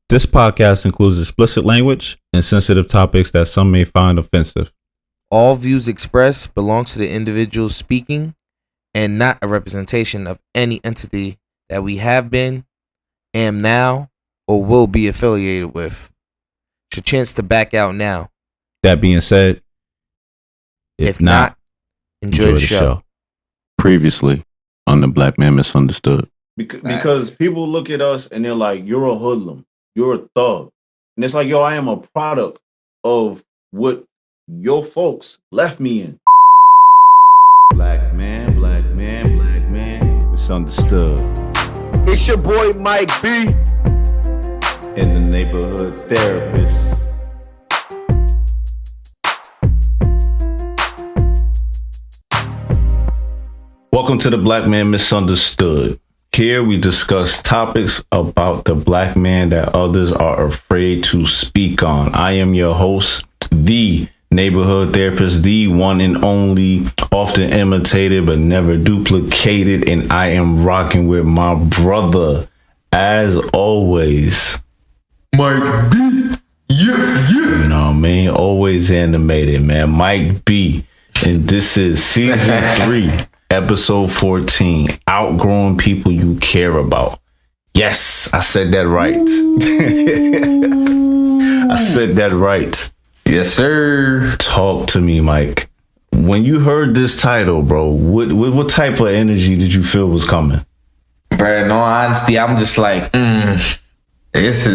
This podcast includes explicit language and sensitive topics that some may find offensive. All views expressed belong to the individual speaking and not a representation of any entity that we have been, am now, or will be affiliated with. It's your chance to back out now. That being said, If not, enjoy the show. Previously on the Black Man Misunderstood. Because people look at us and they're like, you're a hoodlum, you're a thug. And it's like, yo, I am a product of what your folks left me in. Black man, misunderstood. It's your boy Mike B. In the neighborhood therapist. Welcome to the Black Man Misunderstood. Here we discuss topics about the black man that others are afraid to speak on. I am your host, the neighborhood therapist, the one and only, often imitated but never duplicated, and I am rocking with my brother, as always, Mike B. Yeah. You know what I mean? Always animated, man. Mike B. And this is season 3. Episode 14, Outgrowing People You Care About. Yes, I said that right. I said that right. Yes, sir. Talk to me, Mike. When you heard this title, bro, what type of energy did you feel was coming? Bro, in all honesty, I'm just like, this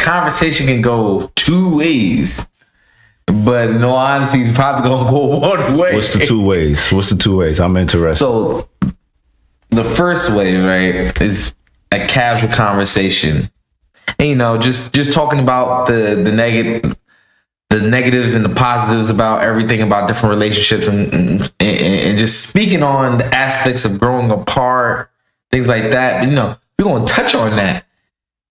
conversation can go two ways. But in all honesty, it's probably gonna go one way. What's the two ways? I'm interested. So the first way, right, is a casual conversation. And, you know, just talking about the negatives and the positives about everything, about different relationships, and just speaking on the aspects of growing apart, things like that. You know, we're gonna touch on that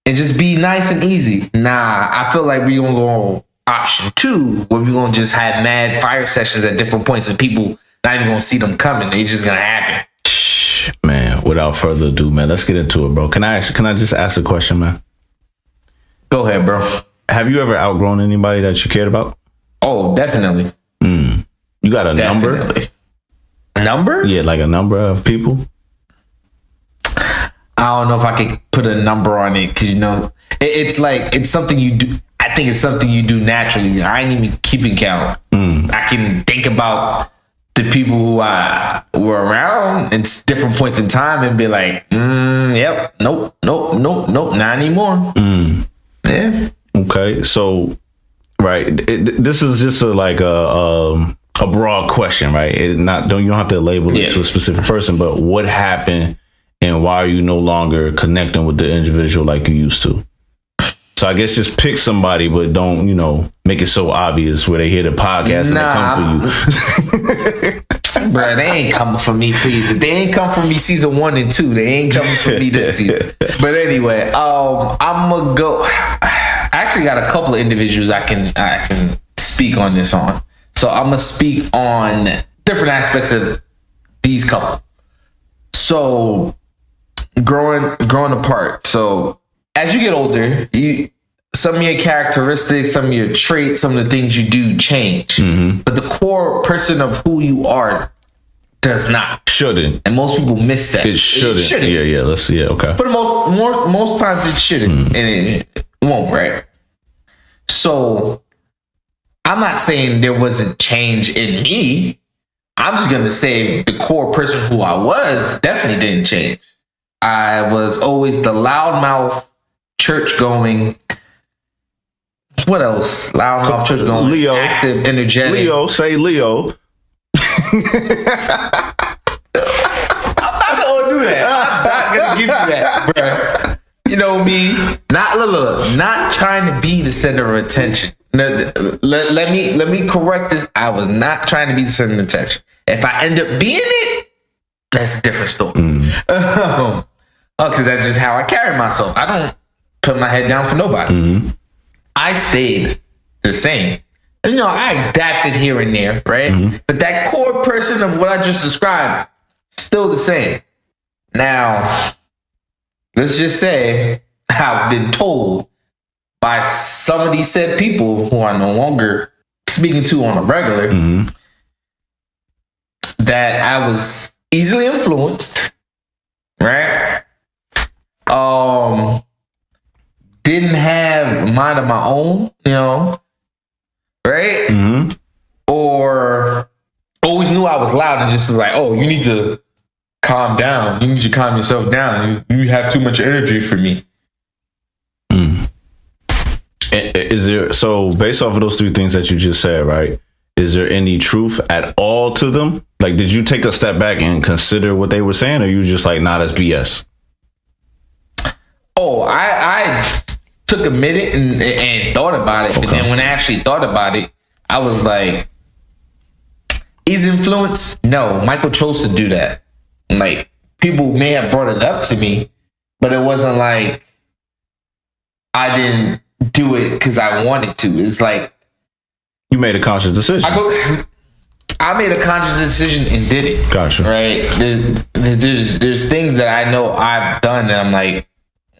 and just be nice and easy. Nah, I feel like we're gonna go option 2, where we're gonna just have mad fire sessions at different points and people not even gonna see them coming. They just gonna happen. Man, without further ado, man, let's get into it, bro. Can I just ask a question, man? Go ahead, bro. Have you ever outgrown anybody that you cared about? Oh, definitely. You got a number? Number? Yeah, like a number of people? I don't know if I could put a number on it, because, you know, it's something you do. I think it's something you do naturally. I ain't even keeping count. I can think about the people who I were around at different points in time and be like, yep, nope, not anymore. Yeah. Okay, so right, this is just a broad question, right? You don't have to label it to a specific person, but what happened and why are you no longer connecting with the individual like you used to? So I guess just pick somebody, but don't, make it so obvious where they hear the podcast and they come for you. Bro, they ain't coming for me, please. They ain't come for me season 1 and 2. They ain't coming for me this season. But anyway, I'm gonna go. I actually got a couple of individuals I can speak on this on. So I'm gonna speak on different aspects of these couple. So growing apart. So as you get older, some of your characteristics, some of your traits, some of the things you do change. But the core person of who you are does not. Shouldn't. And most people miss that. It shouldn't. Yeah, okay. For the most times it shouldn't. And it won't, right? So I'm not saying there wasn't change in me. I'm just gonna say the core person who I was definitely didn't change. I was always the loudmouth, church going. What else? Loudmouth, church going. Leo, active, energetic. Leo, say Leo. I'm not gonna do that. I'm not gonna give you that, bro. You know me. Not trying to be the center of attention. Let me correct this. I was not trying to be the center of attention. If I end up being it, that's a different story. Because that's just how I carry myself. I don't put my head down for nobody. I stayed the same. And, I adapted here and there, right? But that core person of what I just described, still the same. Now, let's just say I've been told by some of these said people who I'm no longer speaking to on a regular that I was easily influenced, right? Didn't have a mind of my own, right? Or always knew I was loud and just was like, oh, you need to calm down. You need to calm yourself down. You have too much energy for me. Is there, so based off of those three things that you just said, right? Is there any truth at all to them? Like, did you take a step back and consider what they were saying, or you just like, nah, that's BS? Oh, I took a minute and thought about it. Okay. But then when I actually thought about it, I was like, is influence? No, Michael chose to do that. Like, people may have brought it up to me, but it wasn't like I didn't do it because I wanted to. It's like you made a conscious decision. I made a conscious decision and did it. Gotcha. Right? There's things that I know I've done that I'm like,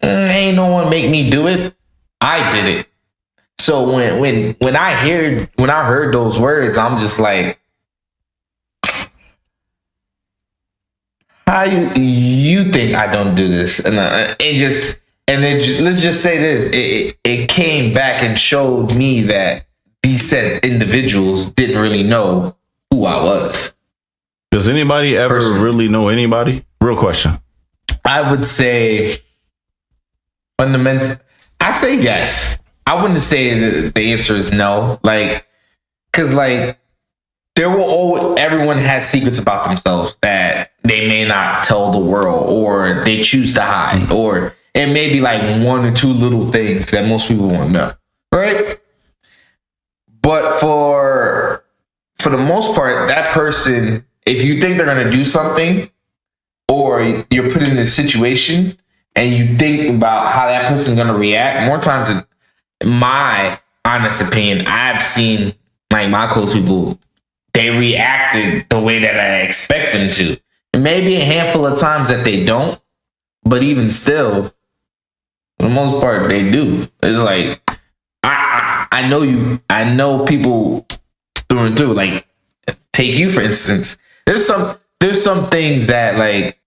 ain't no one make me do it. I did it. So when I heard those words, I'm just like, how you think I don't do this? And then let's just say this. It came back and showed me that these said individuals didn't really know who I was. Does anybody ever really know anybody? Real question. I would say fundamental. I say yes. I wouldn't say that the answer is no. Like, cause like there will always, everyone has secrets about themselves that they may not tell the world, or they choose to hide, or it may be like one or two little things that most people won't know, right? But for the most part, that person, if you think they're gonna do something, or you're put in a situation and you think about how that person's gonna react, more times, in my honest opinion, I've seen like my close people, they reacted the way that I expect them to. And maybe a handful of times that they don't, but even still, for the most part, they do. It's like, I know people through and through. Like, take you for instance. There's some things that, like,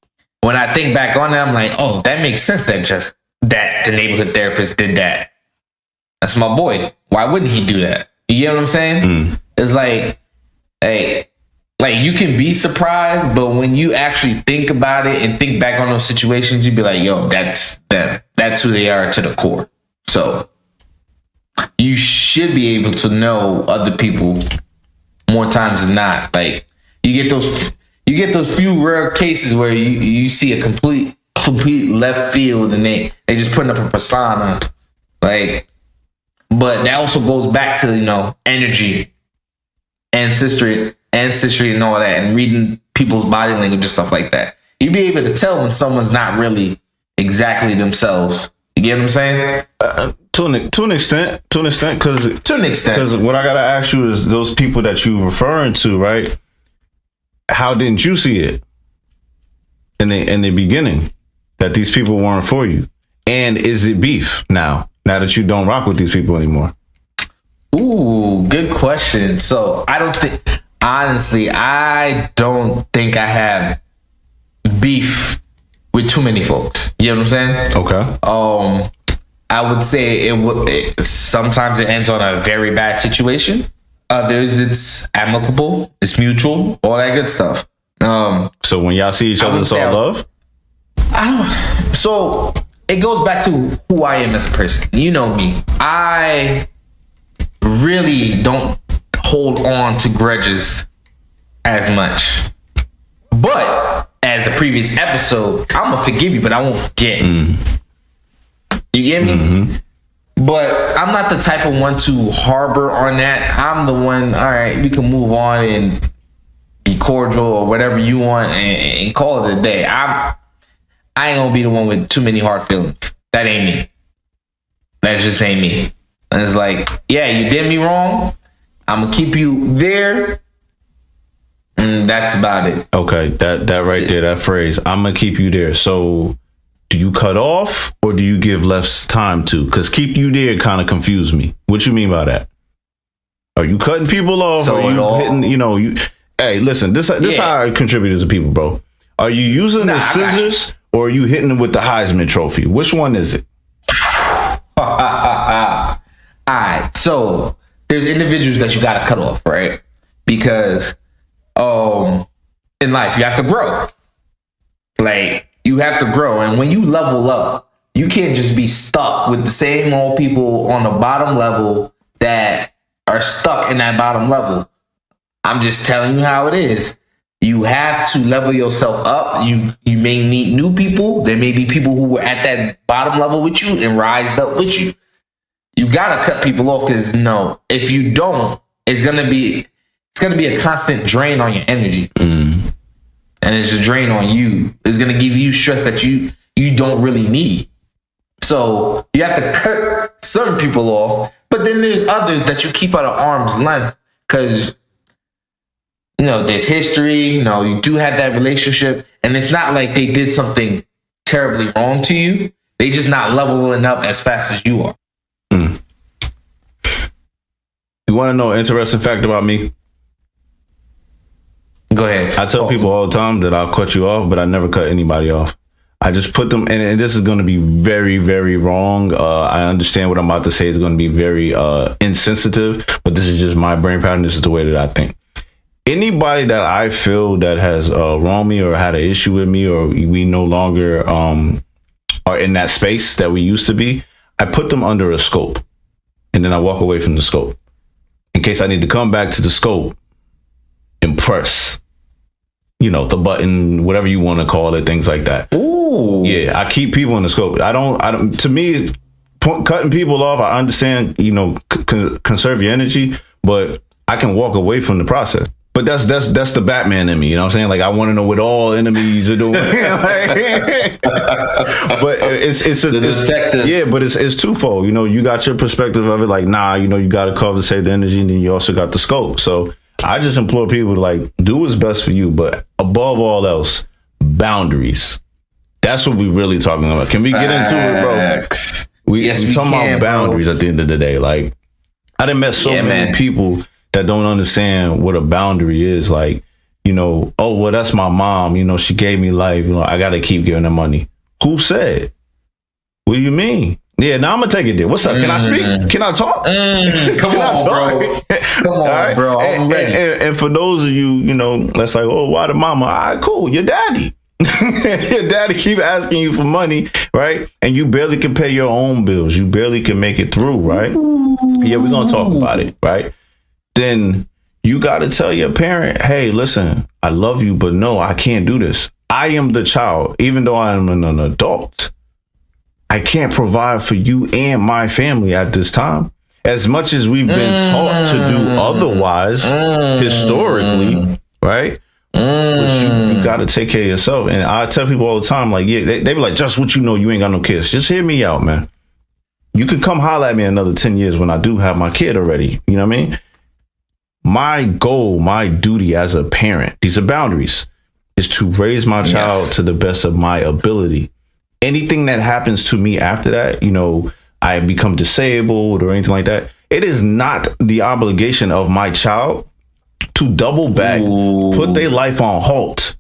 when I think back on it, I'm like, oh, that makes sense that the neighborhood therapist did that. That's my boy. Why wouldn't he do that? You get what I'm saying? It's like, hey, like, you can be surprised, but when you actually think about it and think back on those situations, you'd be like, yo, that's them. That's who they are to the core. So you should be able to know other people more times than not. Like, you get those few rare cases where you see a complete left field and they just putting up a persona. Like, but that also goes back to, energy, ancestry and all that, and reading people's body language and stuff like that. You'd be able to tell when someone's not really exactly themselves. You get what I'm saying? To an extent, because what I gotta ask you is, those people that you referring to, right? How didn't you see it in the beginning that these people weren't for you? And is it beef now that you don't rock with these people anymore? Ooh, good question. So I don't think I have beef with too many folks. You know what I'm saying? Okay. I would say sometimes it ends on a very bad situation. Others, it's amicable, it's mutual, all that good stuff. So when y'all see each other, it's all love? So it goes back to who I am as a person. You know me. I really don't hold on to grudges as much. But as a previous episode, I'm gonna forgive you, but I won't forget. You get me? Mm-hmm. But I'm not the type of one to harbor on that. I'm the one, all right, we can move on and be cordial or whatever you want and call it a day. I ain't gonna be the one with too many hard feelings. That ain't me. That just ain't me. And it's like, yeah, you did me wrong. I'm gonna keep you there. And that's about it. Okay, that right there, that phrase, I'm gonna keep you there. So Do you cut off or do you give less time to? Because keep you there kind of confused me. What you mean by that? Are you cutting people off? So or are you all, hitting, you hey, listen, this how I contributed to people, bro. Are you using the scissors or are you hitting them with the Heisman Trophy? Which one is it? All right. So there's individuals that you got to cut off, right? Because in life, you have to grow. Like, you have to grow. And when you level up, you can't just be stuck with the same old people on the bottom level that are stuck in that bottom level. I'm just telling you how it is. You have to level yourself up. You may meet new people. There may be people who were at that bottom level with you and rised up with you. You gotta cut people off because if you don't, it's gonna be a constant drain on your energy. And it's a drain on you. It's gonna give you stress that you don't really need. So you have to cut some people off, but then there's others that you keep at an arm's length because there's history. You do have that relationship, and it's not like they did something terribly wrong to you. They just not leveling up as fast as you are. You want to know an interesting fact about me? Go ahead. I tell people all the time that I'll cut you off, but I never cut anybody off. I just put them, and this is going to be very, very wrong. I understand what I'm about to say is going to be very insensitive, but this is just my brain pattern. This is the way that I think. Anybody that I feel that has wronged me or had an issue with me, or we no longer are in that space that we used to be, I put them under a scope, and then I walk away from the scope in case I need to come back to the scope and press, the button, whatever you want to call it, things like that. Ooh. Yeah, I keep people in the scope. I don't. To me, cutting people off, I understand. Conserve your energy, but I can walk away from the process. But that's the Batman in me. You know what I'm saying? Like, I want to know what all enemies are doing. But it's a detective. Yeah, but it's twofold. You got your perspective of it. Like, you got to compensate the energy, and then you also got the scope. So I just implore people to do what's best for you, but above all else, boundaries. That's what we're really talking about. Can we get into it, bro? We talking about boundaries, bro. At the end of the day. Like, I done met so many people that don't understand what a boundary is. Like, oh, well, that's my mom. She gave me life. I got to keep giving her money. Who said? What do you mean? Yeah, now I'm gonna take it there. What's up? Can I speak? Can I talk? Come on, bro. Come on, right? Bro. I'm ready. And for those of you, that's like, oh, why the mama? All right, cool. Your daddy. Your daddy keep asking you for money, right? And you barely can pay your own bills. You barely can make it through, right? Yeah, we're gonna talk about it, right? Then you got to tell your parent, hey, listen, I love you, but no, I can't do this. I am the child, even though I am an adult. I can't provide for you and my family at this time. As much as we've been taught to do otherwise historically, right? But you got to take care of yourself. And I tell people all the time, like, yeah, they be like, just what you know, you ain't got no kids. Just hear me out, man. You can come holler at me another 10 years when I do have my kid already. You know what I mean? My goal, my duty as a parent, these are boundaries, is to raise my child to the best of my ability. Anything that happens to me after that, I become disabled or anything like that, it is not the obligation of my child to double back, put their life on halt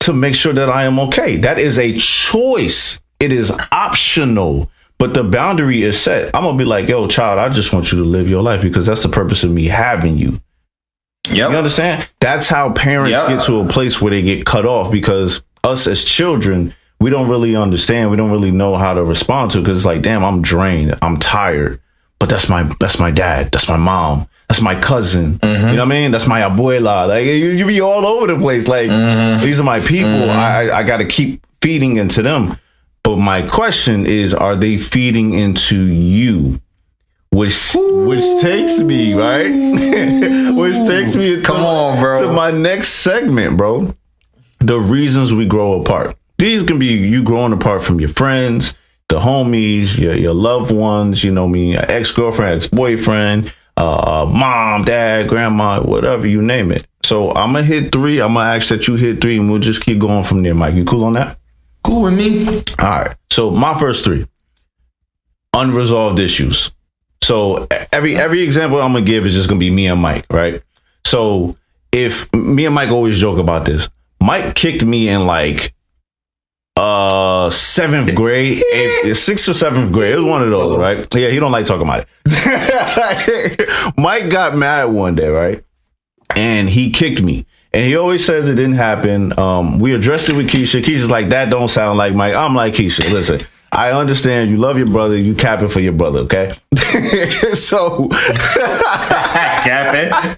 to make sure that I am okay. That is a choice. It is optional, but the boundary is set. I'm going to be like, yo, child, I just want you to live your life because that's the purpose of me having you. Yep. You understand? That's how parents get to a place where they get cut off, because us as children, we don't really understand. We don't really know how to respond to it, because it's like, damn, I'm drained. I'm tired. But that's my dad. That's my mom. That's my cousin. You know what I mean? That's my abuela. Like, you be all over the place. Like, these are my people. I got to keep feeding into them. But my question is, are they feeding into you? Which takes me, right? Which takes me to my next segment, bro. The reasons we grow apart. These can be you growing apart from your friends, the homies, your loved ones, ex-girlfriend, ex-boyfriend, mom, dad, grandma, whatever, you name it. So I'm going to hit 3. I'm going to ask that you hit 3, and we'll just keep going from there, Mike. You cool on that? Cool with me. All right. So my first three unresolved issues. So every example I'm gonna give is just gonna be me and Mike, right? So if me and Mike always joke about this, Mike kicked me in like seventh grade, sixth or seventh grade. It was one of those, right? Yeah, he don't like talking about it. Mike got mad one day, right? And he kicked me. And he always says it didn't happen. We addressed it with Keisha. Keisha's like, that don't sound like Mike. I'm like, Keisha, listen, I understand you love your brother. You capping for your brother, okay? So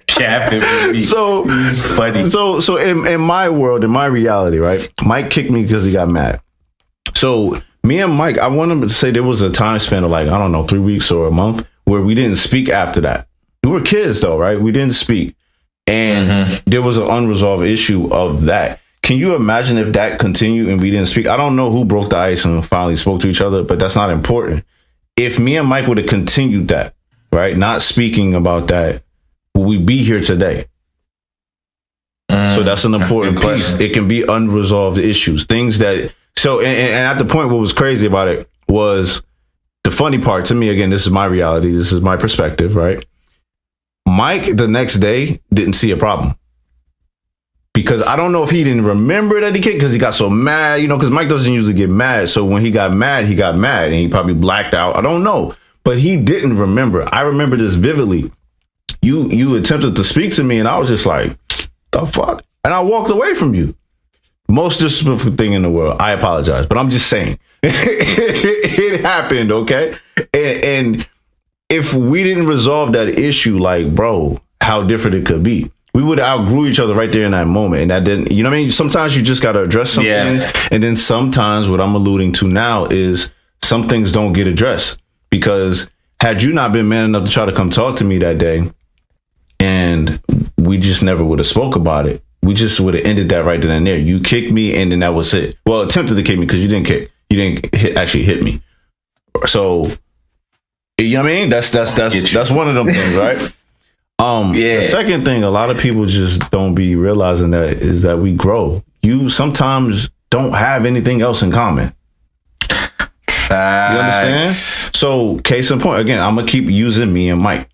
capping. So funny. So in my world, in my reality, right? Mike kicked me because he got mad. So me and Mike, I want to say there was a time span of like, I don't know, 3 weeks or a month where we didn't speak after that. We were kids though, right? We didn't speak. And there was an unresolved issue of that. Can you imagine if that continued and we didn't speak? I don't know who broke the ice and finally spoke to each other, but that's not important. If me and Mike would have continued that, right, not speaking about that, would we be here today? So that's an important piece. It can be unresolved issues, things that. So and at the point, what was crazy about it was the funny part to me. Again, this is my reality. This is my perspective, right? Mike the next day didn't see a problem. Because I don't know if he didn't remember that he kicked because he got so mad, you know, because Mike doesn't usually get mad. So when he got mad and he probably blacked out. I don't know. But he didn't remember. I remember this vividly. You attempted to speak to me and I was just like, the fuck? And I walked away from you. Most disrespectful thing in the world. I apologize. But I'm just saying. It happened, okay? And if we didn't resolve that issue, like, bro, how different it could be. We would outgrew each other right there in that moment. And that didn't, you know what I mean? Sometimes you just got to address some things. And then sometimes what I'm alluding to now is some things don't get addressed. Because had you not been man enough to try to come talk to me that day, and we just never would have spoke about it, we just would have ended that right then and there. You kicked me and then that was it. Well, attempted to kick me because you didn't kick. You didn't actually hit me. So, you know what I mean? That's one of them things, right? The second thing, a lot of people just don't be realizing that is that we grow. You sometimes don't have anything else in common. Facts. You understand? So, case in point, again, I'm gonna keep using me and Mike.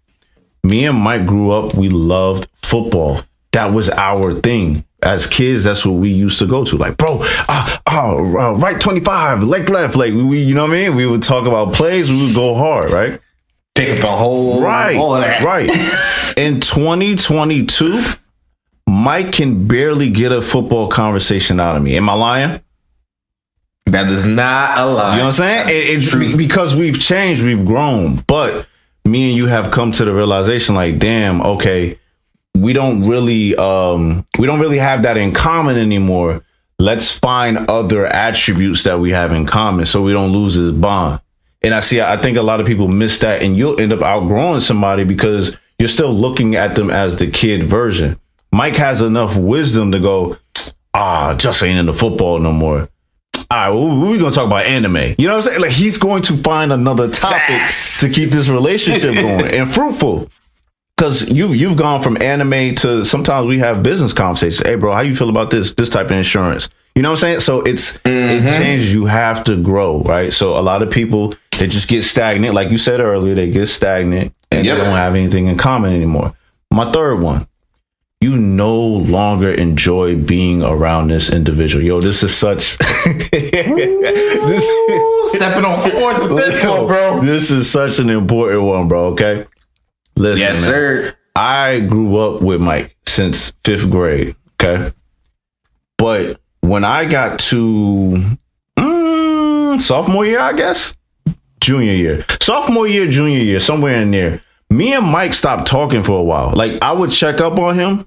Me and Mike grew up. We loved football. That was our thing. As kids, that's what we used to go to. Like, bro, right 25, leg left. Like, we, you know what I mean? We would talk about plays. We would go hard, right? Pick up a whole all of that. Right. In 2022, Mike can barely get a football conversation out of me. Am I lying? That is not a lie. You know what I'm saying? It's because we've changed, we've grown. But me and you have come to the realization, like, damn, okay, we don't really have that in common anymore. Let's find other attributes that we have in common so we don't lose this bond. And I think a lot of people miss that, and you'll end up outgrowing somebody because you're still looking at them as the kid version. Mike has enough wisdom to go, just ain't into football no more. All right, we're going to talk about anime. You know what I'm saying? Like, he's going to find another topic to keep this relationship going and fruitful. Because you've gone from anime to sometimes we have business conversations. Hey, bro, how you feel about this type of insurance? You know what I'm saying? So it changes. You have to grow, right? So a lot of people, they just get stagnant. Like you said earlier, they get stagnant and they don't have anything in common anymore. My third one, you no longer enjoy being around this individual. Yo, this is such... Stepping on cords with this one, bro. This is such an important one, bro, okay? Listen, yes, sir. I grew up with Mike since 5th grade, okay? But when I got to sophomore year, I guess, junior year, junior year, somewhere in there, me and Mike stopped talking for a while. Like, I would check up on him,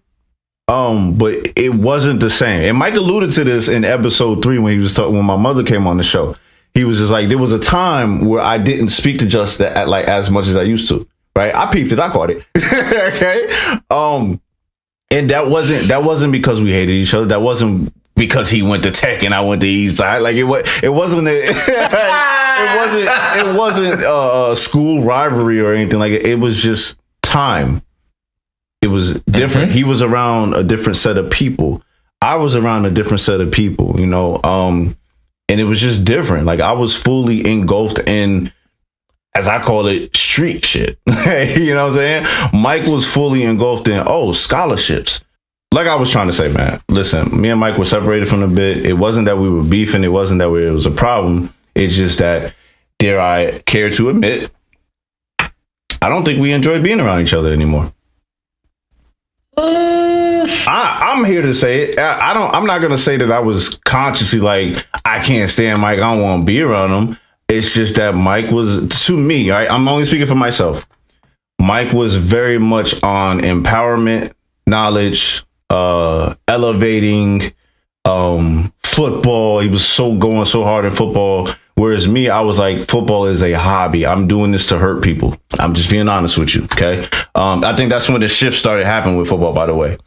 but it wasn't the same. And Mike alluded to this in episode 3 when he was talking, when my mother came on the show. He was just like, there was a time where I didn't speak to Just at like as much as I used to. Right, I peeped it. I caught it. Okay, and that wasn't because we hated each other. That wasn't because he went to Tech and I went to East Side. Like it wasn't a school rivalry or anything like it. It was just time. It was different. He was around a different set of people. I was around a different set of people. You know, and it was just different. Like I was fully engulfed in, as I call it, street shit. You know what I'm saying? Mike was fully engulfed in, scholarships. Like I was trying to say, man, listen, me and Mike were separated from the bit. It wasn't that we were beefing. It wasn't that it was a problem. It's just that, dare I care to admit, I don't think we enjoyed being around each other anymore. I'm here to say it. I'm not gonna say that I was consciously like, I can't stand Mike, I don't want to be around him. It's just that Mike was, to me, right? I'm only speaking for myself. Mike was very much on empowerment, knowledge, elevating, football. He was going so hard in football. Whereas me, I was like, football is a hobby. I'm doing this to hurt people. I'm just being honest with you. Okay. I think that's when the shift started happening with football, by the way.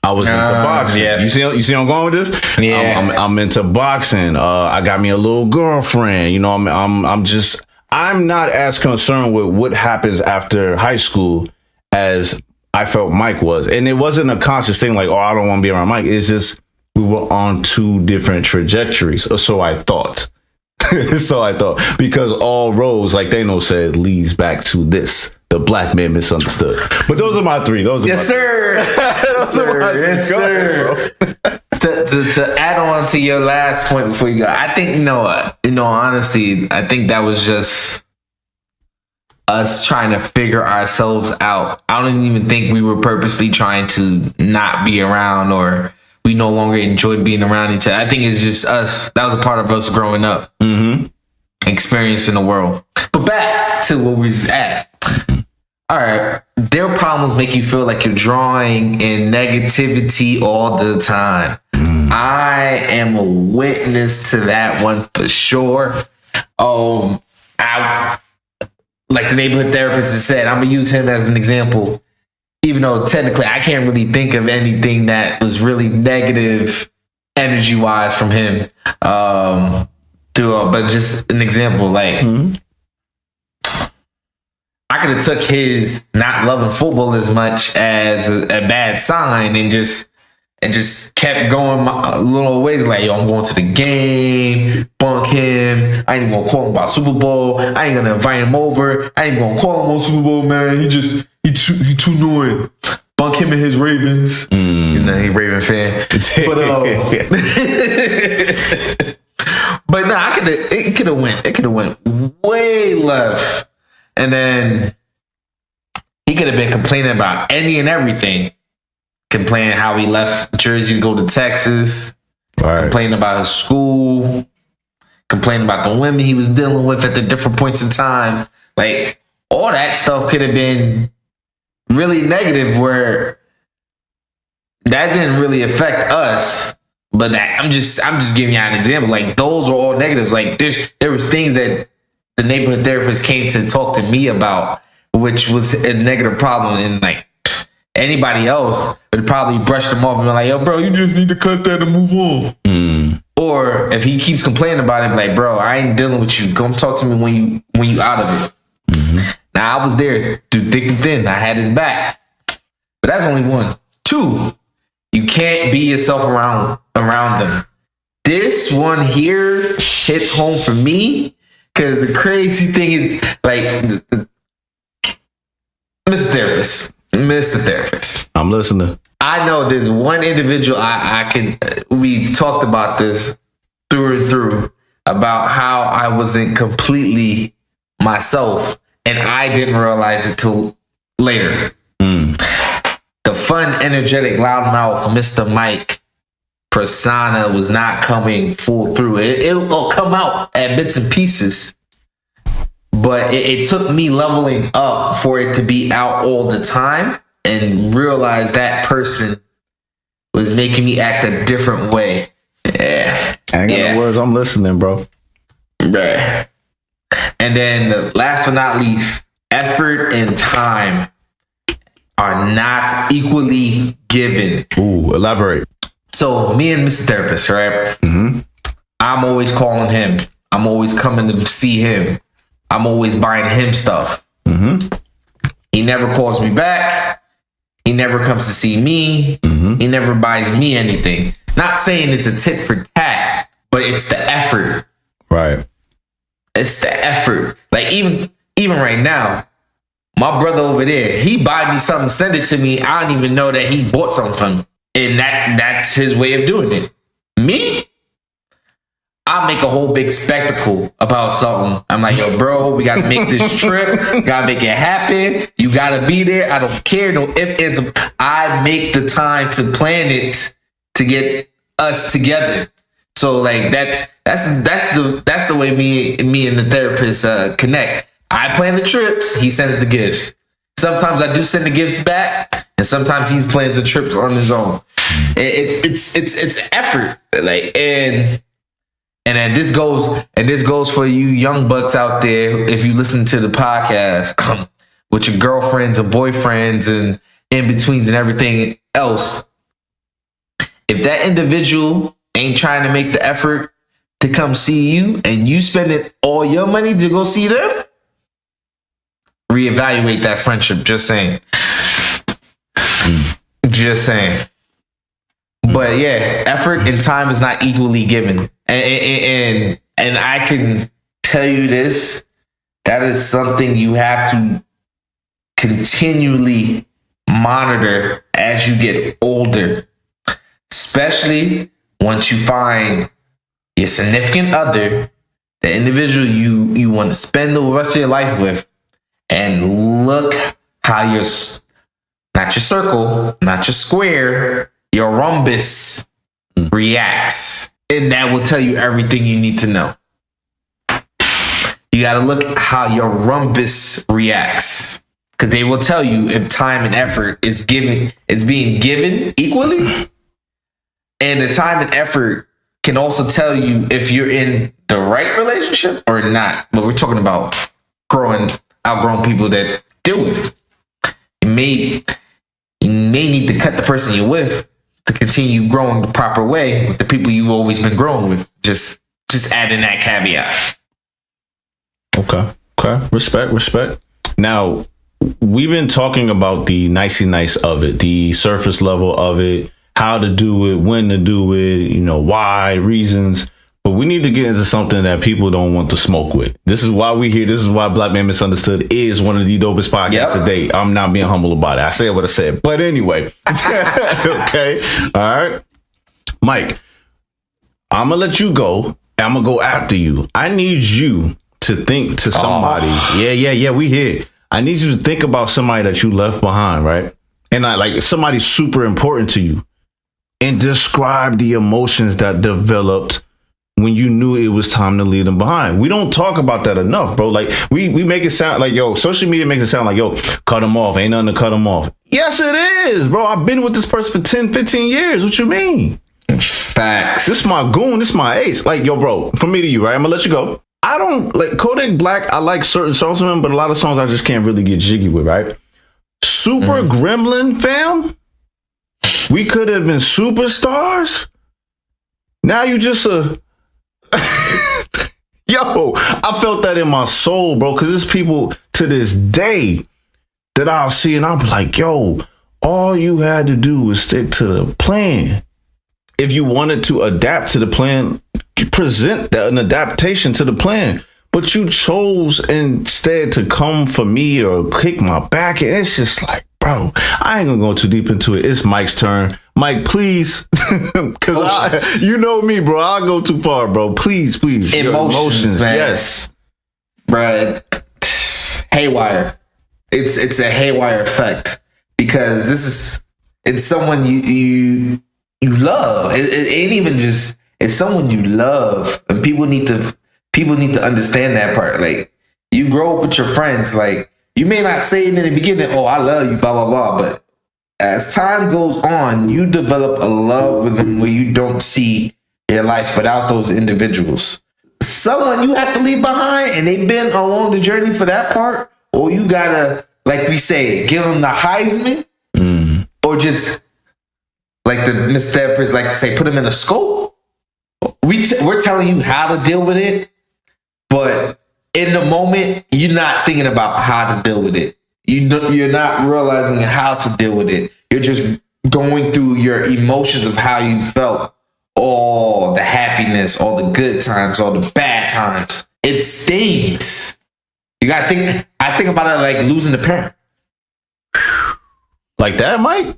I was into boxing. Yeah. You see where I'm going with this? Yeah. I'm into boxing. I got me a little girlfriend. You know, I'm not as concerned with what happens after high school as I felt Mike was. And it wasn't a conscious thing like, I don't want to be around Mike. It's just, we were on two different trajectories. Or so I thought. Because all roads, like Thanos said, leads back to this. The black man misunderstood. But those are my three. Yes, sir. Yes, sir. To add on to your last point before you go, I think, honestly, I think that was just us trying to figure ourselves out. I don't even think we were purposely trying to not be around, or we no longer enjoyed being around each other. I think it's just us. That was a part of us growing up, experiencing the world. But back to where we was at. All right, their problems make you feel like you're drawing in negativity all the time. I am a witness to that one for sure. I like the neighborhood therapist has said, I'm gonna use him as an example, even though technically I can't really think of anything that was really negative energy wise from him. But just an example, like. I could have took his not loving football as much as a bad sign and just kept going a little ways. Like, I'm going to the game, bunk him. I ain't gonna call him about Super Bowl. I ain't gonna invite him over. I ain't gonna call him on Super Bowl, man. He too annoying. Bunk him and his Ravens. He's a Raven fan. But it could have went way left. And then he could have been complaining about any and everything. Complaining how he left Jersey to go to Texas. Right. Complaining about his school. Complaining about the women he was dealing with at the different points in time. Like, all that stuff could have been really negative, where that didn't really affect us. But I'm just giving you an example. Like, those are all negatives. Like, there was things that the neighborhood therapist came to talk to me about, which was a negative problem. And like anybody else would probably brush them off and be like, yo, bro, you just need to cut that and move on. Or if he keeps complaining about it, like, bro, I ain't dealing with you. Come talk to me when you out of it. Now I was there through thick and thin. I had his back. But that's only one. Two, you can't be yourself around them. This one here hits home for me. Because the crazy thing is, like, Mr. Therapist. I'm listening. I know there's one individual we've talked about this through and through, about how I wasn't completely myself, and I didn't realize it till later. The fun, energetic, loudmouth Mr. Mike persona was not coming full through. It'll come out at bits and pieces, but it took me leveling up for it to be out all the time and realize that person was making me act a different way. Yeah. I ain't got no words. I'm listening, bro. Right. And then last but not least, effort and time are not equally given. Ooh, elaborate. So me and Mr. Therapist, right? I'm always calling him. I'm always coming to see him. I'm always buying him stuff. He never calls me back. He never comes to see me. He never buys me anything. Not saying it's a tit for tat, but but it's the effort. Right. It's the effort. Like even right now, my brother over there, he buy me something, send it to me. I don't even know that he bought something from me. And that's his way of doing it. Me, I make a whole big spectacle about something. I'm like, yo, bro, we gotta make this trip. We gotta make it happen. You gotta be there. I don't care. No ifs, ands. I make the time to plan it to get us together. So like that's the way me and the therapist connect. I plan the trips. He sends the gifts. Sometimes I do send the gifts back, and sometimes he plans the trips on his own. It's effort. Like and then this goes for you young bucks out there. If you listen to the podcast with your girlfriends or boyfriends and in betweens and everything else, if that individual ain't trying to make the effort to come see you and you spending all your money to go see them, reevaluate that friendship. Just saying. Just saying. But yeah, effort and time is not equally given. And I can tell you this, that is something you have to continually monitor as you get older, especially once you find your significant other, the individual you want to spend the rest of your life with, and look how your, not your circle, not your square, your rhombus reacts. And that will tell you everything you need to know. You got to look at how your rhombus reacts, because they will tell you if time and effort is being given equally. And the time and effort can also tell you if you're in the right relationship or not. But we're talking about outgrown people that deal with. You may need to cut the person you're with to continue growing the proper way with the people you've always been growing with. Just adding that caveat. Okay. Respect. Now, we've been talking about the nicey nice of it, the surface level of it, how to do it, when to do it, why, reasons. But we need to get into something that people don't want to smoke with. This is why we here. This is why Black Man Misunderstood is one of the dopest podcasts today. I'm not being humble about it. I said what I said. But anyway. Okay. All right. Mike, I'm going to let you go. I'm going to go after you. I need you to think to somebody. Yeah. We here. I need you to think about somebody that you left behind, right? And like somebody super important to you. And describe the emotions that developed when you knew it was time to leave them behind. We don't talk about that enough, bro. Like we make it sound like, social media makes it sound like, cut them off. Ain't nothing to cut them off. Yes, it is, bro. I've been with this person for 10, 15 years. What you mean? Facts. This is my goon. This is my ace. Like, bro, from me to you, right? I'm gonna let you go. I don't like Kodak Black. I like certain songs from him, but a lot of songs I just can't really get jiggy with, right? Super Gremlin, fam. We could have been superstars. Now you just I felt that in my soul, bro, because there's people to this day that I'll see and I'll be like, all you had to do was stick to the plan. If you wanted to adapt to the plan, present an adaptation to the plan. But you chose instead to come for me or kick my back. And it's just like, bro, I ain't gonna go too deep into it. It's Mike's turn. Mike, please. Because you know me, bro. I'll go too far, bro. Please. Emotions, man. Yes. Bro, haywire. It's a haywire effect. Because it's someone you love. It ain't even just, it's someone you love. And people need to understand that part. Like, you grow up with your friends, like, you may not say it in the beginning, I love you, blah, blah, blah. But as time goes on, you develop a love with them where you don't see your life without those individuals. Someone you have to leave behind, and they've been along the journey for that part, or you gotta, like we say, give them the Heisman, or just, like the Mr. Therapist like to say, put them in a scope. We're telling you how to deal with it, but in the moment, you're not thinking about how to deal with it. You're not realizing how to deal with it. You're just going through your emotions of how you felt all the happiness, all the good times, all the bad times. It stings. You gotta think. I think about it like losing a parent. Like that, Mike?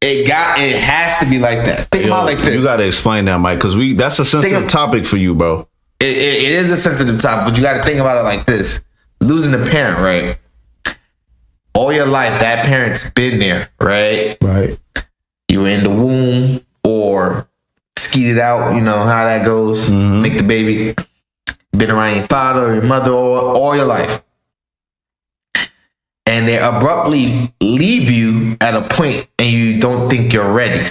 It has to be like that. Think about it like this. You gotta explain that, Mike, because that's a sensitive topic for you, bro. It is a sensitive topic, but you gotta think about it like this. Losing a parent, right? All your life, that parent's been there, right? Right. You were in the womb or skeeted out, you know how that goes. Make the baby. Been around your father or your mother all your life. And they abruptly leave you at a point and you don't think you're ready.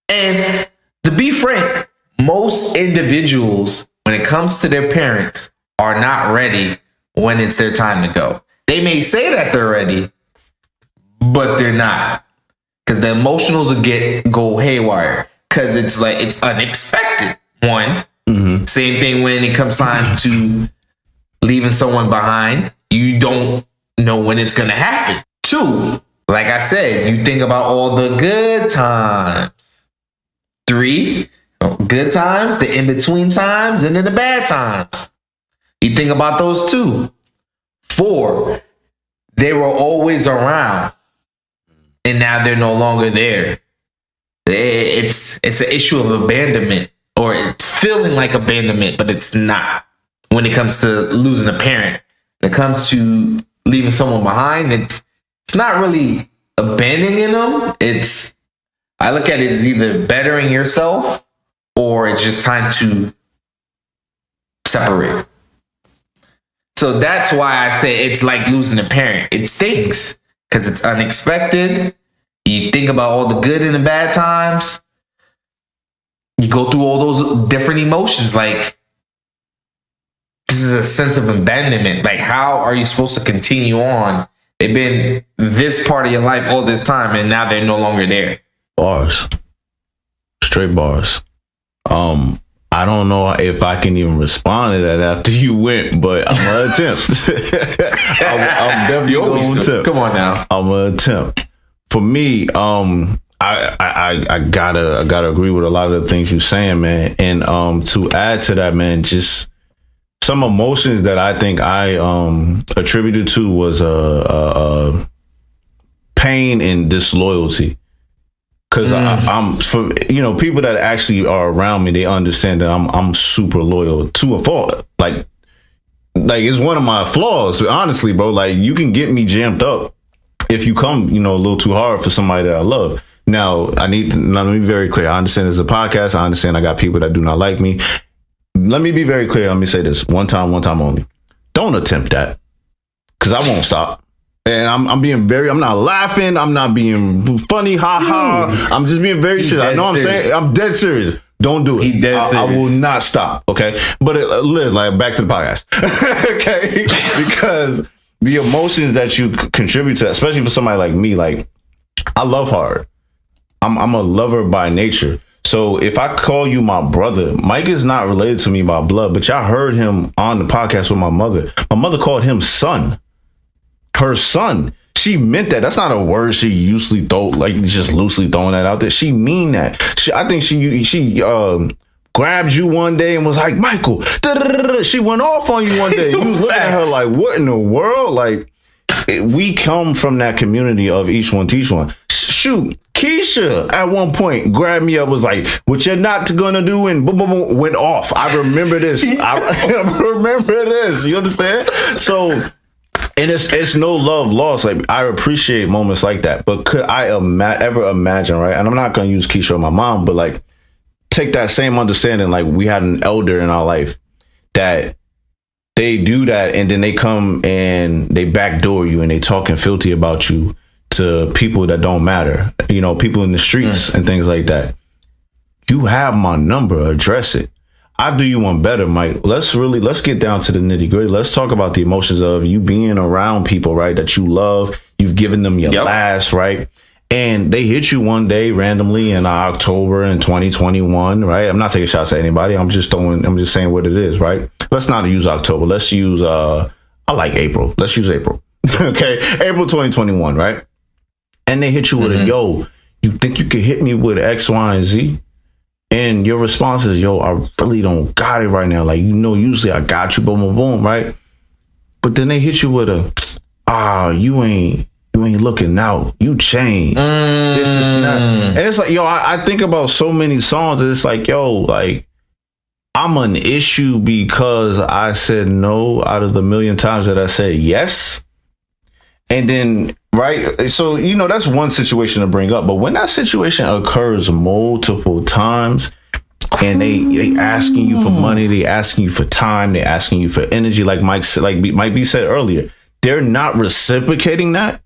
And to be frank, most individuals, when it comes to their parents, are not ready when it's their time to go. They may say that they're ready, but they're not. Because the emotionals will go haywire. Because it's like, it's unexpected. One. Same thing when it comes time to leaving someone behind. You don't know when it's going to happen. Two, like I said, you think about all the good times. Three, good times, the in-between times, and then the bad times. You think about those too. Four, they were always around, and now they're no longer there. It's an issue of abandonment, or it's feeling like abandonment, but it's not. When it comes to losing a parent, when it comes to leaving someone behind, it's not really abandoning them. I look at it as either bettering yourself or it's just time to separate. So that's why I say it's like losing a parent. It stings because it's unexpected. You think about all the good and the bad times. You go through all those different emotions. Like, this is a sense of abandonment. Like, how are you supposed to continue on? They've been this part of your life all this time, and now they're no longer there. Bars. Straight bars. I don't know if I can even respond to that after you went, but I'm gonna attempt. I'm definitely gonna attempt. Come on now. I'm gonna attempt. For me, I gotta agree with a lot of the things you're saying, man. And to add to that, man, just some emotions that I think I attributed to was pain and disloyalty. Cause I'm for people that actually are around me, they understand that I'm super loyal to a fault. Like it's one of my flaws, honestly, bro. Like, you can get me jammed up if you come, a little too hard for somebody that I love. Now, let me be very clear. I understand it's a podcast. I understand I got people that do not like me. Let me be very clear. Let me say this one time only. Don't attempt that, because I won't stop. And I'm not laughing. I'm not being funny. Ha ha. I'm just being very serious. I know I'm saying, I'm dead serious. Don't do it. I will not stop. Okay. But like, back to the podcast. Okay. Because the emotions that you contribute to that, especially for somebody like me, like, I love hard. I'm a lover by nature. So if I call you my brother, Mike is not related to me by blood, but y'all heard him on the podcast with my mother. My mother called him son. Her son. She meant that. That's not a word she usually just loosely throwing that out there. She mean that. I think she grabbed you one day and was like, Michael. She went off on you one day. You was looking at her like, what in the world? Like, we come from that community of each one teach one. Shoot, Keisha at one point grabbed me up, was like, what you're not gonna do, and boom, boom, boom, went off. I remember this. I remember this. You understand? So, and it's no love lost. Like, I appreciate moments like that. But could I ever imagine, right? And I'm not going to use Keisha or my mom, but like, take that same understanding. Like, we had an elder in our life that they do that, and then they come and they backdoor you and they talking filthy about you to people that don't matter. People in the streets and things like that. You have my number. Address it. I do you one better, Mike. Let's get down to the nitty gritty. Let's talk about the emotions of you being around people, right, that you love. You've given them your last, right? And they hit you one day randomly in October in 2021, right? I'm not taking shots at anybody. I'm just saying what it is, right? Let's not use October. Let's use, I like April. Let's use April. Okay. April 2021, right? And they hit you with a, yo, you think you could hit me with X, Y, and Z? and your response is, yo, I really don't got it right now. Like, usually I got you, boom, boom, boom, right? But then they hit you with you ain't looking out. You changed. This and that. And it's like, yo, I think about so many songs. And it's like, yo, like, I'm an issue because I said no out of the million times that I said yes. And then, right? So, that's one situation to bring up. But when that situation occurs multiple times and they asking you for money, they asking you for time, they asking you for energy, like Mike B said earlier, they're not reciprocating that.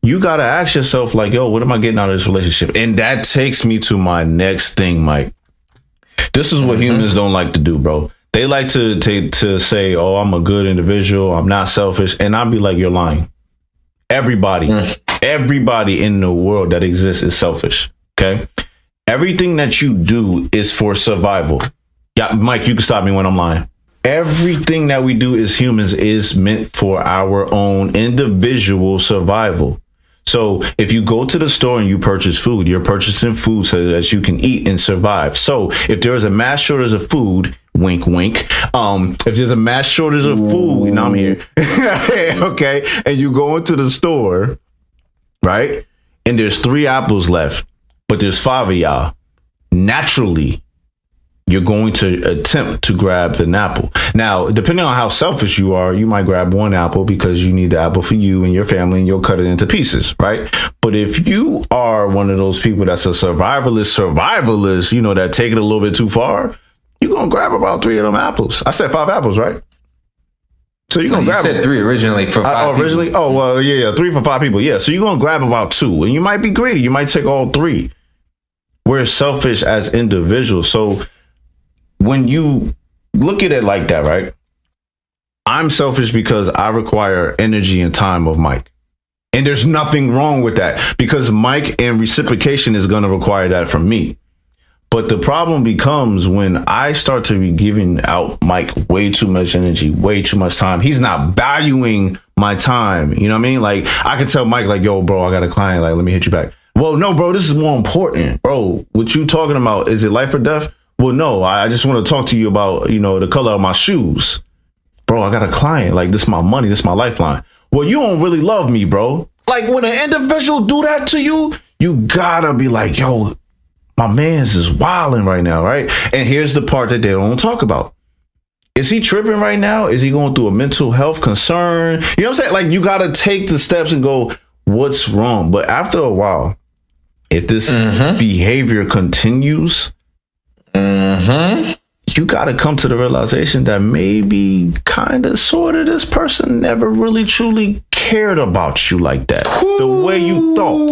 You got to ask yourself, like, yo, what am I getting out of this relationship? And that takes me to my next thing, Mike. This is what humans don't like to do, bro. They like to say, oh, I'm a good individual, I'm not selfish. And I'll be like, you're lying. Everybody in the world that exists is selfish. Okay. Everything that you do is for survival. Yeah, Mike, you can stop me when I'm lying. Everything that we do as humans is meant for our own individual survival. So if you go to the store and you purchase food, you're purchasing food so that you can eat and survive. So if there is a mass shortage of food, wink, wink. If there's a mass shortage of food, I'm here. Okay. And you go into the store, right? And there's 3 apples left, but there's 5 of y'all. Naturally, you're going to attempt to grab the apple. Now, depending on how selfish you are, you might grab 1 apple because you need the apple for you and your family, and you'll cut it into pieces, right? But if you are one of those people that's a survivalist, that take it a little bit too far, you're going to grab about 3 of them apples. I said 5 apples, right? So you're going to grab... You said 3 originally for 5 originally? people. Oh, well, yeah, 3 for 5 people. Yeah, so you're going to grab about 2. And you might be greedy. You might take all 3. We're selfish as individuals. So when you look at it like that, right? I'm selfish because I require energy and time of Mike. And there's nothing wrong with that because Mike and reciprocation is going to require that from me. But the problem becomes when I start to be giving out Mike way too much energy, way too much time. He's not valuing my time. You know what I mean? Like, I can tell Mike, like, yo, bro, I got a client. Like, let me hit you back. Well, no, bro, this is more important. Bro, what you talking about? Is it life or death? Well, no, I just want to talk to you about, the color of my shoes. Bro, I got a client. Like, this is my money. This is my lifeline. Well, you don't really love me, bro. Like, when an individual do that to you, you gotta be like, yo, my man's is wilding right now, right? And here's the part that they don't talk about. Is he tripping right now? Is he going through a mental health concern? You know what I'm saying? Like, you gotta take the steps and go, what's wrong? But after a while, if this behavior continues, you got to come to the realization that maybe kind of sort of this person never really truly cared about you like that. The way you thought.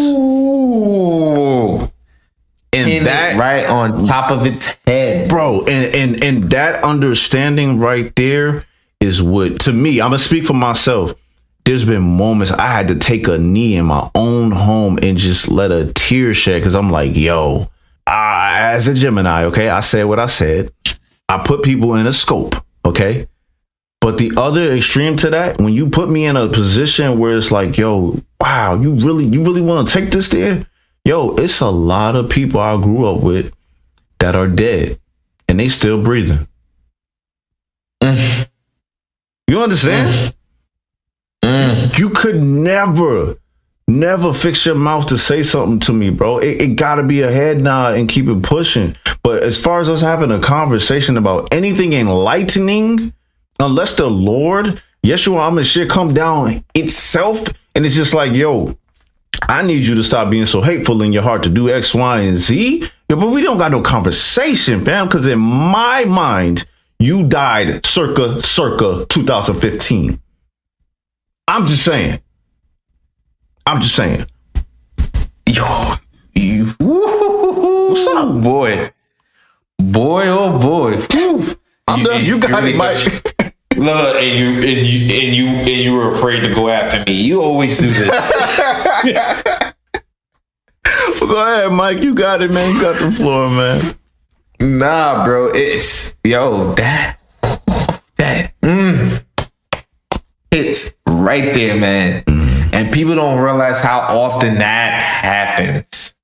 And that right on top of its head. Bro, and that understanding right there is what, to me, I'm going to speak for myself. There's been moments I had to take a knee in my own home and just let a tear shed because I'm like, yo, as a Gemini, okay, I said what I said. I put people in a scope, okay? But the other extreme to that, when you put me in a position where it's like, yo, wow, you really want to take this there? Yo, it's a lot of people I grew up with that are dead and they still breathing. You understand? You could never fix your mouth to say something to me, bro. It gotta be a head nod and keep it pushing. But as far as us having a conversation about anything enlightening, unless the Lord, Yeshua HaMashiach, come down itself, and it's just like, yo, I need you to stop being so hateful in your heart to do X, Y, and Z. Yo, but we don't got no conversation, fam, because in my mind, you died circa 2015. I'm just saying. Yo, what's up, boy? Oh boy. I'm done. You got it, Mike. Look, and you were afraid to go after me. You always do this. Go ahead, Mike. You got it, man. You got the floor, man. Nah, bro. It's that. It's right there, man. And people don't realize how often that happens.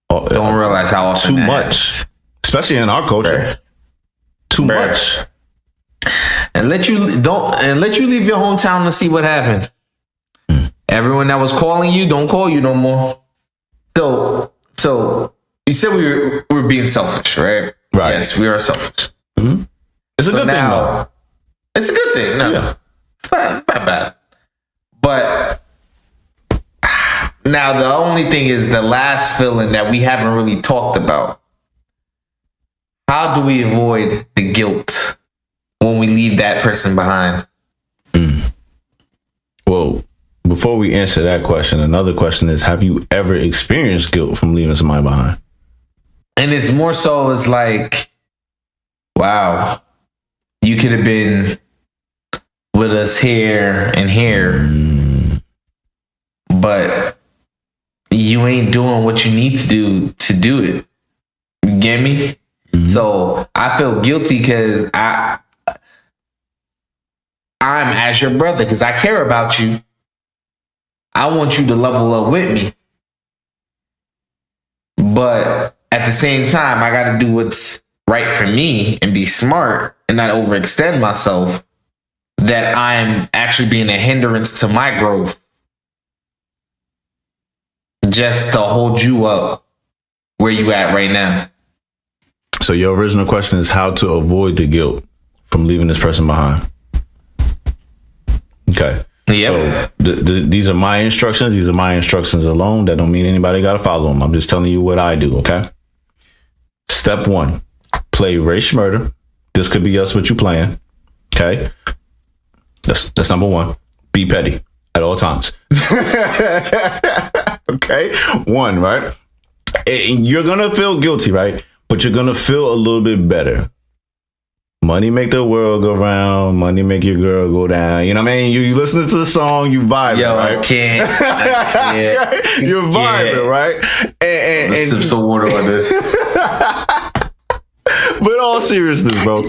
Don't realize how often too much. especially in our culture. Right. Too Right. much. And let you leave your hometown to see what happened. Everyone that was calling you don't call you no more. So you said we were being selfish, right? Right. Yes, we are selfish. It's a good thing, though. It's a good thing. No, Yeah. it's not bad. But now the only thing is the last feeling that we haven't really talked about. How do we avoid the guilt when we leave that person behind? Well, before we answer that question, another question is, have you ever experienced guilt from leaving somebody behind? And it's more so, it's like, wow, you could have been with us here and here, but you ain't doing what you need to do it. You get me? So I feel guilty because I'm as your brother, because I care about you. I want you to level up with me. But at the same time, I got to do what's right for me and be smart and not overextend myself, that I'm actually being a hindrance to my growth just to hold you up where you at right now. So your original question is how to avoid the guilt from leaving this person behind. Okay. Yep. So these are my instructions. These are my instructions alone. That don't mean anybody got to follow them. I'm just telling you what I do. Okay. Step 1, play race murder. This could be us, what you playing. Okay. That's number 1. Be petty at all times. Okay. 1, right? And you're going to feel guilty, right? But you're going to feel a little bit better. Money make the world go round. Money make your girl go down. You know what I mean? You listen to the song, you vibe, right? I can't. You're vibing, right? And sip some water on this. But all seriousness, bro,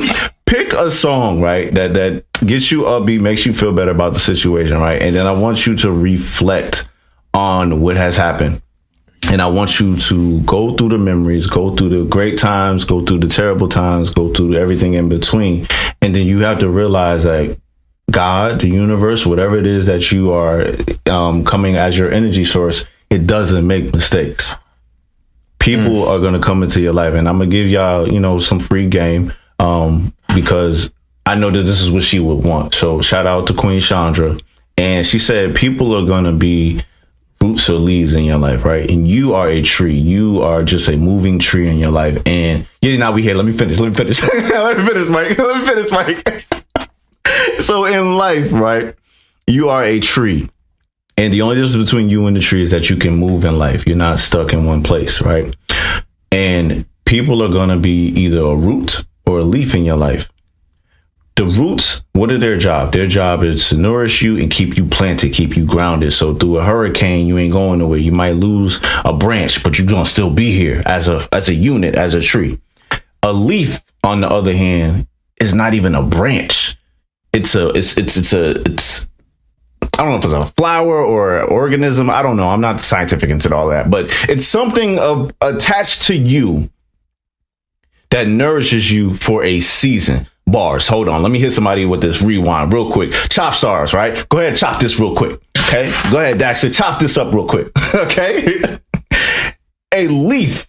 pick a song, right, that gets you upbeat, makes you feel better about the situation, right? And then I want you to reflect on what has happened. And I want you to go through the memories, go through the great times, go through the terrible times, go through everything in between. And then you have to realize that God, the universe, whatever it is that you are coming as your energy source, it doesn't make mistakes. People are going to come into your life. And I'm going to give y'all, some free game because I know that this is what she would want. So shout out to Queen Chandra. And she said people are going to be roots or leaves in your life, right? And you are a tree. You are just a moving tree in your life. And now we here. Let me finish. Let me finish, Mike. So in life, right? You are a tree. And the only difference between you and the tree is that you can move in life. You're not stuck in one place, right? And people are going to be either a root or a leaf in your life. The roots, what are their job? Their job is to nourish you and keep you planted, keep you grounded. So through a hurricane, you ain't going nowhere. You might lose a branch, but you're gonna still be here as a unit, as a tree. A leaf, on the other hand, is not even a branch. It's I don't know if it's a flower or an organism. I don't know. I'm not scientific into all that, but it's something attached to you that nourishes you for a season. Bars. Hold on. Let me hit somebody with this rewind real quick. Chop stars, right? Go ahead, chop this real quick. Okay. Go ahead, Daxter. Chop this up real quick. Okay. A leaf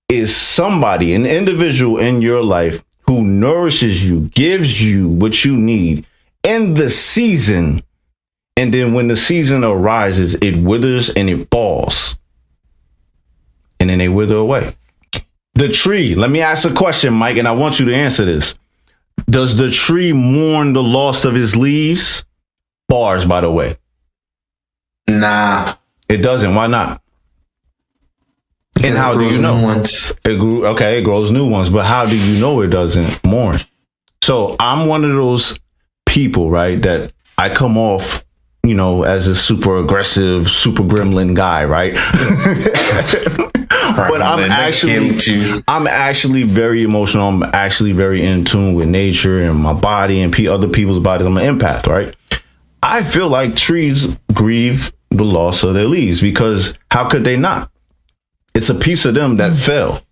is somebody, an individual in your life who nourishes you, gives you what you need in the season. And then when the season arises, it withers and it falls. And then they wither away. The tree. Let me ask a question, Mike, and I want you to answer this. Does the tree mourn the loss of its leaves? Bars, by the way. Nah. It doesn't. Why not? And how do you know? It grows new ones. But how do you know it doesn't mourn? So I'm one of those people, right, that I come off, as a super aggressive, super gremlin guy, right? But I'm actually very emotional. I'm actually very in tune with nature and my body and other people's bodies. I'm an empath, right? I feel like trees grieve the loss of their leaves because how could they not? It's a piece of them that fell.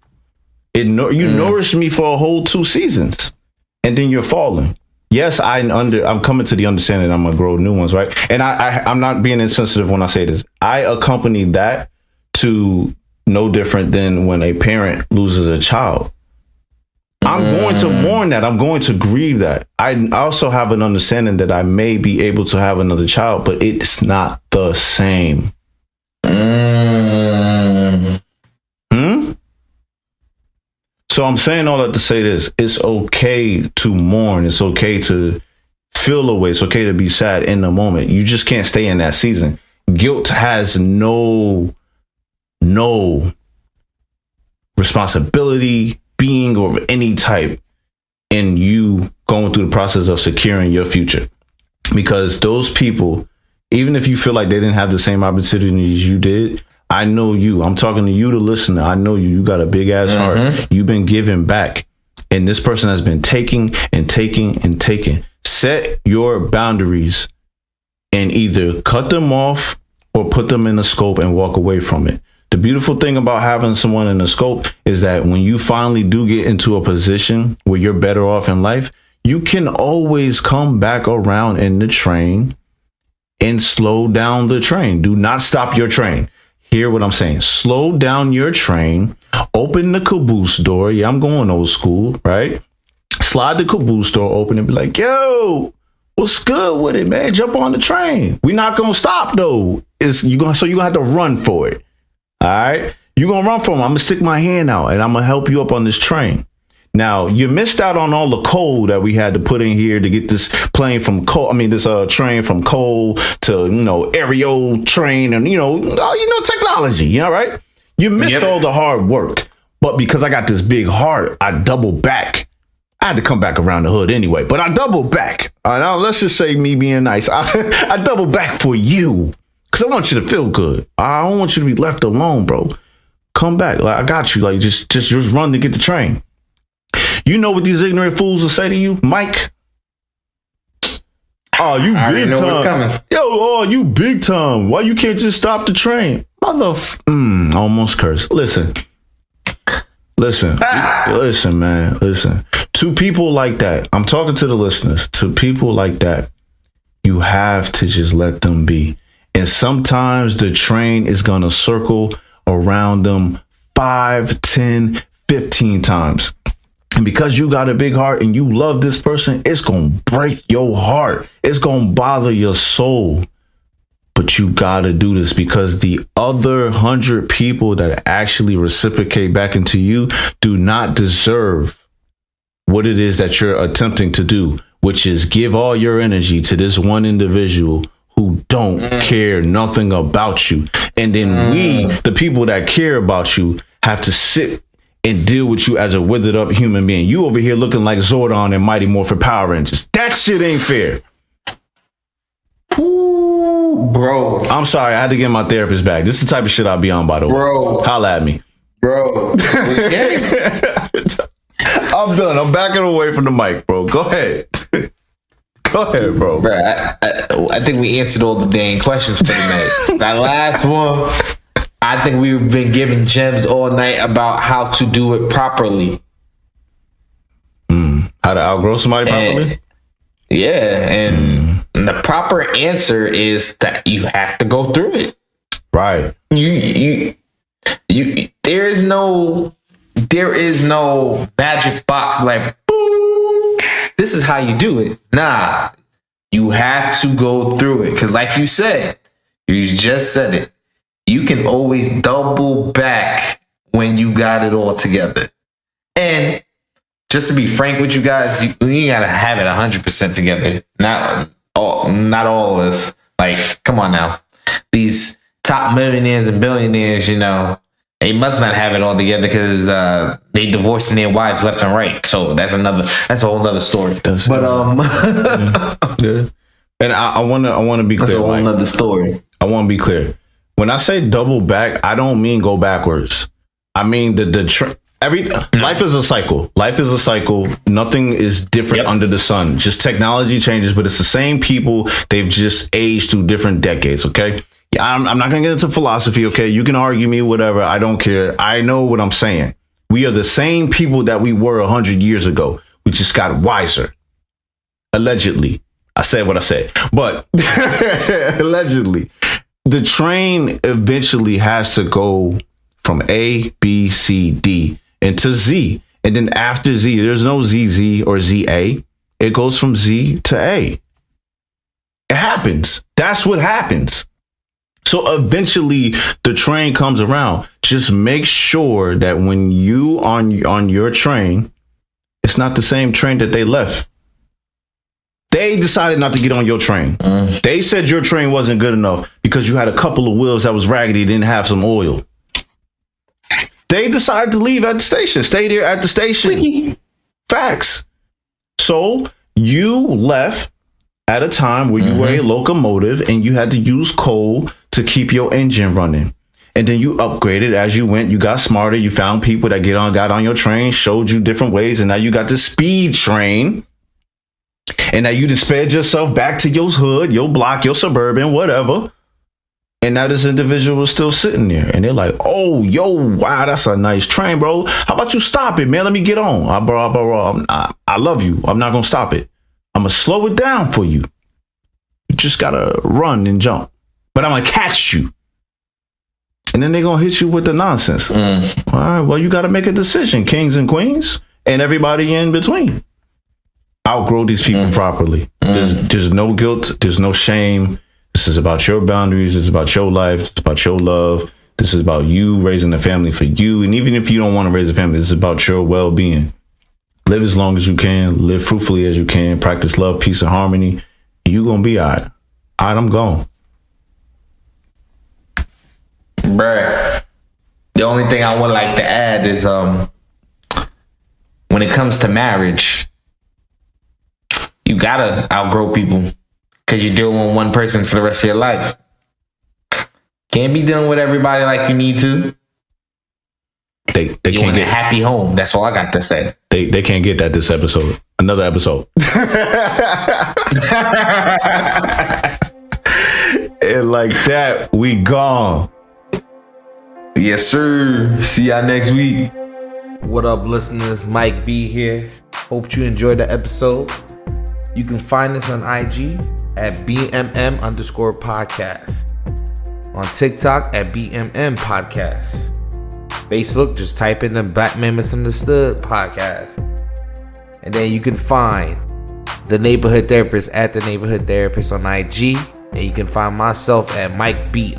You nourished me for a whole 2 seasons, and then you're falling. Yes, I'm coming to the understanding that I'm gonna grow new ones, right? And I'm not being insensitive when I say this. I accompany that to no different than when a parent loses a child. I'm going to mourn that. I'm going to grieve that. I also have an understanding that I may be able to have another child, but it's not the same. So I'm saying all that to say this. It's okay to mourn. It's okay to feel away. It's okay to be sad in the moment. You just can't stay in that season. Guilt has no responsibility, being, or of any type in you going through the process of securing your future. Because those people, even if you feel like they didn't have the same opportunities you did, I know you. I'm talking to you, the listener. I know you. You got a big ass heart. You've been giving back. And this person has been taking and taking and taking. Set your boundaries and either cut them off or put them in the scope and walk away from it. The beautiful thing about having someone in the scope is that when you finally do get into a position where you're better off in life, you can always come back around in the train and slow down the train. Do not stop your train. Hear what I'm saying. Slow down your train. Open the caboose door. Yeah, I'm going old school, right? Slide the caboose door open and be like, yo, what's good with it, man? Jump on the train. We're not going to stop, though. So you're going to have to run for it. All right? You're going to run for it. I'm going to stick my hand out and I'm going to help you up on this train. Now, you missed out on all the coal that we had to put in here to get this plane from coal. I mean, this train from coal to, aerial train and, technology, right? You missed all the hard work. But because I got this big heart, I double back. I had to come back around the hood anyway, but I double back. Now, let's just say me being nice. I double back for you because I want you to feel good. I don't want you to be left alone, bro. Come back. Like, I got you. Like, just run to get the train. You know what these ignorant fools will say to you, Mike? Oh, you big time. Yo, you big time. Why you can't just stop the train? Almost cursed. Listen, man. Listen. To people like that, I'm talking to the listeners. To people like that, you have to just let them be. And sometimes the train is going to circle around them 5, 10, 15 times. And because you got a big heart and you love this person, it's going to break your heart. It's going to bother your soul. But you got to do this because the other 100 people that actually reciprocate back into you do not deserve what it is that you're attempting to do, which is give all your energy to this one individual who don't care nothing about you. And then we, the people that care about you, have to sit and deal with you as a withered up human being. You over here looking like Zordon and Mighty Morphin Power Rangers. That shit ain't fair. Ooh, bro. I'm sorry, I had to get my therapist back. This is the type of shit I'll be on, by the way. Bro. Holla at me. Bro. I'm done. I'm backing away from the mic, bro. Go ahead. Go ahead, bro. I think we answered all the dang questions for the night. That last one, I think we've been giving gems all night about how to do it properly. How to outgrow somebody properly? And the proper answer is that you have to go through it. Right. You there is no magic box like, boom, this is how you do it. Nah, you have to go through it. Because like you said, you just said it. You can always double back when you got it all together. And just to be frank with you guys, you gotta have it 100% together. Not all of us. Like, come on now. These top millionaires and billionaires, they must not have it all together because they divorcing their wives left and right. So that's a whole other story. Yeah. And I wanna be clear. That's a whole other story. I want to be clear. When I say double back, I don't mean go backwards. I mean life is a cycle. Life is a cycle. Nothing is different under the sun. Just technology changes, but it's the same people. They've just aged through different decades. Okay. Yeah, I'm not gonna get into philosophy. Okay. You can argue me, whatever. I don't care. I know what I'm saying. We are the same people that we were 100 years ago. We just got wiser. Allegedly. I said what I said. But allegedly. The train eventually has to go from A, B, C, D into Z. And then after Z, there's no ZZ or ZA. It goes from Z to A. It happens. That's what happens. So eventually the train comes around. Just make sure that when you on your train, it's not the same train that they left. They decided not to get on your train. They said your train wasn't good enough because you had a couple of wheels that was raggedy, didn't have some oil. They decided to leave at the station. Stay there at the station. Facts. So you left at a time where you were a locomotive and you had to use coal to keep your engine running. And then you upgraded as you went. You got smarter. You found people that got on your train, showed you different ways. And now you got the speed train. And now you just sped yourself back to your hood, your block, your suburban, whatever. And now this individual is still sitting there. And they're like, oh, yo, wow, that's a nice train, bro. How about you stop it, man? Let me get on. I love you. I'm not going to stop it. I'm going to slow it down for you. You just got to run and jump. But I'm going to catch you. And then they're going to hit you with the nonsense. All right, well, you got to make a decision, kings and queens, and everybody in between. Outgrow these people properly. There's no guilt. There's no shame. This is about your boundaries. It's about your life. It's about your love. This is about you raising a family for you. And even if you don't want to raise a family, this is about your well-being. Live as long as you can. Live fruitfully as you can. Practice love, peace, and harmony. And you're going to be all right. All right, I'm gone. Bruh. The only thing I would like to add is when it comes to marriage, you gotta outgrow people because you're dealing with one person for the rest of your life. Can't be dealing with everybody like you need to. They You can't want a get happy home. That's all I got to say. they can't get that this episode. Another episode. And like that, we gone. Yes, sir. See y'all next week. What up, listeners? Mike B here. Hope you enjoyed the episode. You can find us on IG at BMM_podcast. On TikTok at BMM Podcast. Facebook, just type in the Black Man Misunderstood Podcast. And then you can find the Neighborhood Therapist at the Neighborhood Therapist on IG. And you can find myself at MikeB_BMM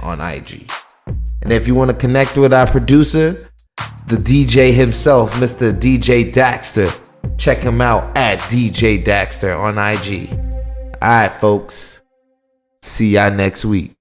on IG. And if you want to connect with our producer, the DJ himself, Mr. DJ Daxter, check him out at DJ Daxter on IG. All right, folks. See y'all next week.